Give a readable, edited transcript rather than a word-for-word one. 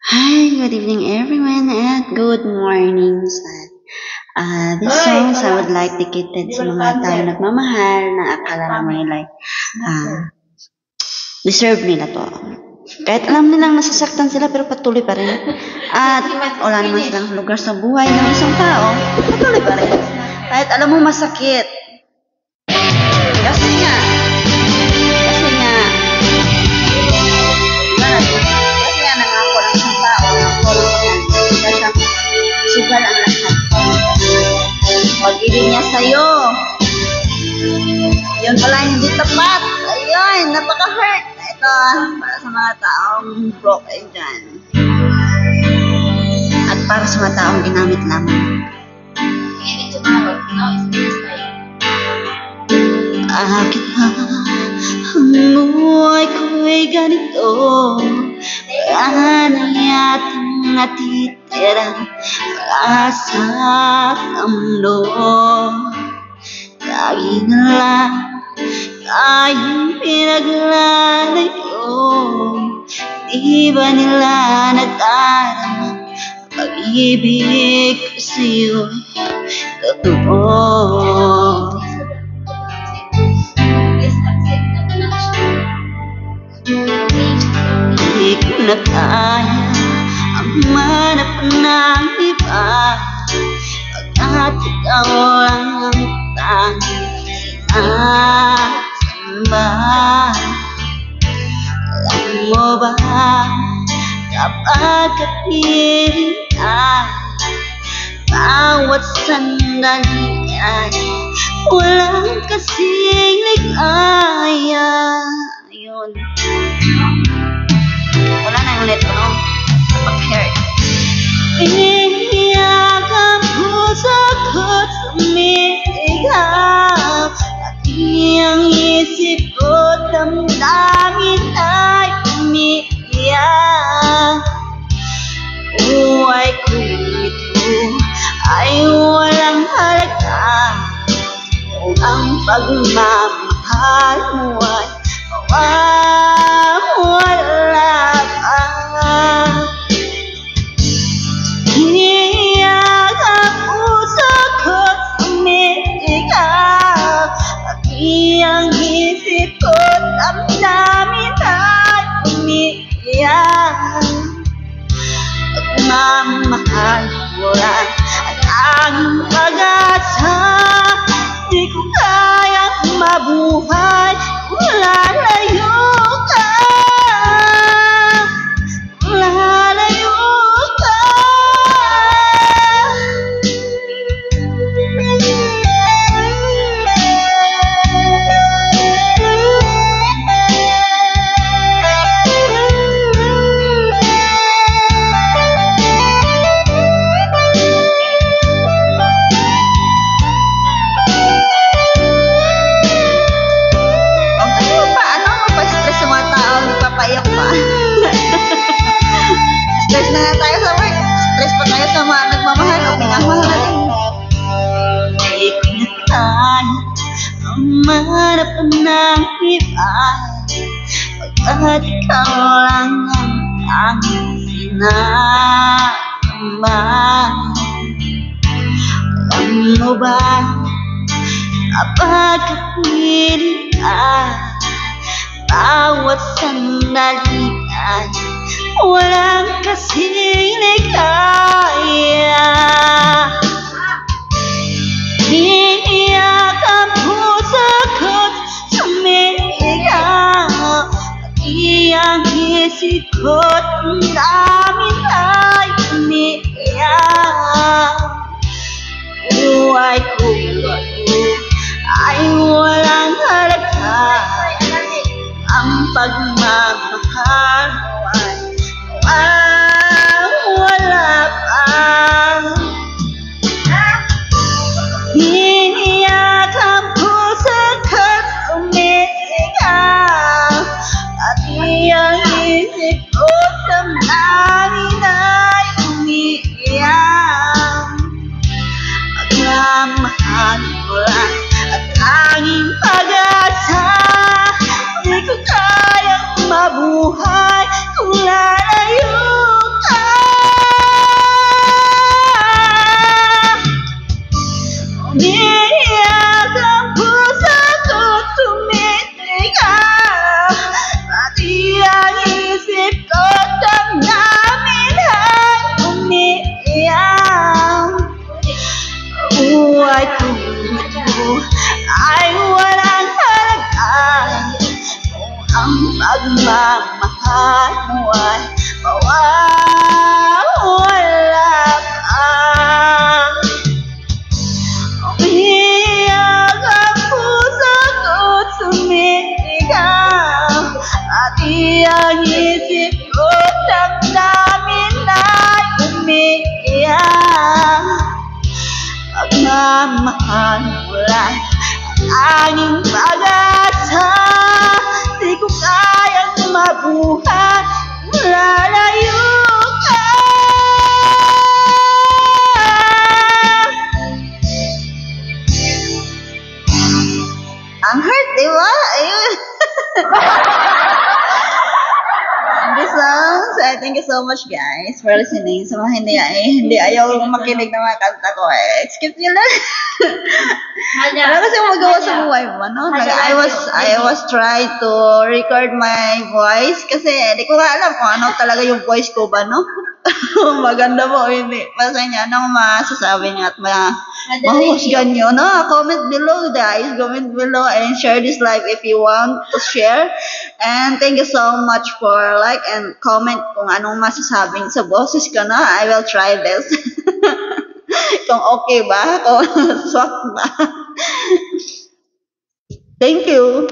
Hi, good evening everyone and good morning son. This songs I would like dedicated sa mga tao nagmamahal na akala naman nila deserve nila to. Kahit alam nilang nasasaktan sila pero patuloy pa rin. At wala naman silang lugar sa buhay ng isang tao, patuloy pa rin. Kahit alam mo masakit. Kasi nga, nangako lang isang tao ng sugal ang lahat. Pag-ibig niya sa'yo, yun pala hindi tapat. Ayun, napaka-hurt. Ito, para sa mga taong broken dyan. At para sa mga taong ginamit lamang. Bakit ba ang buhay ko'y ganito? Wala na yatang natitirang pag-asa sa mundo. Lagi na lang tayong pinaglalayo. Di ba nila nadarama pag-ibig ko sa'yo'y totoo? Di ko na kaya ang manap ng iba, pagkat ikaw lang ang tanging sinasamba. Alam mo ba, kapag kapiling ka, bawat sandali ay walang kasing ligaya. Ayun. Wala na yung ulit ko, no? Pag-hurt. Iniyak ang puso ko't sumigaw, pati ang isip ko damdamin ay umiiyak. Buhay ko ito ay walang halaga kung ang pagmamahal mo ay wala pa. Iniyak ang puso ko't sumigaw, pati ang isip ko't damdamin ay umiiyak. Pagmamahal mo lang at aking pag-asa, di ko kayang mabuhay kung lalayo ka. Lalayo ka. Stress na nga tayo sa work. Stress pa tayo sa mga nagmamahal o pinamahal natin. Di ko na kaya ang manap ng iba, pagkat ikaw lang ang tanging sinasamba. Alam mo ba, kapag kapiling ka, bawat sandali ay walang kasing ligaya. Iniyak ang puso ko't sumigaw, pati ang isip ko't damdamin ay umiiyak. Buhay ko ay walang halaga, ang pagmamahal mo ay wala pa. Iniyak ang puso ko't sumigaw, pati ang isip ko't damdamin ay umiiyak. Pagmamahal mo lang at tanging pag-asa, di ko kayang songs. Thank you so much, guys, for listening. Sa mga hindi ayaw makinig ng mga kanta ko, skip nyo lang. Wala kasi magawa sa buhay mo, no? Like, I was trying to record my voice kasi di ko nga alam kung ano talaga yung voice ko ba, no? Maganda po, hindi. Basta niya, anong masasabi niya at mahusgan nyo, no? Comment below, guys. Comment below and share this live if you want to share. And thank you so much for like and comment kung anong masasabi sa boses ko, no? I will try this. Kung okay ba, kung swak ba. Thank you.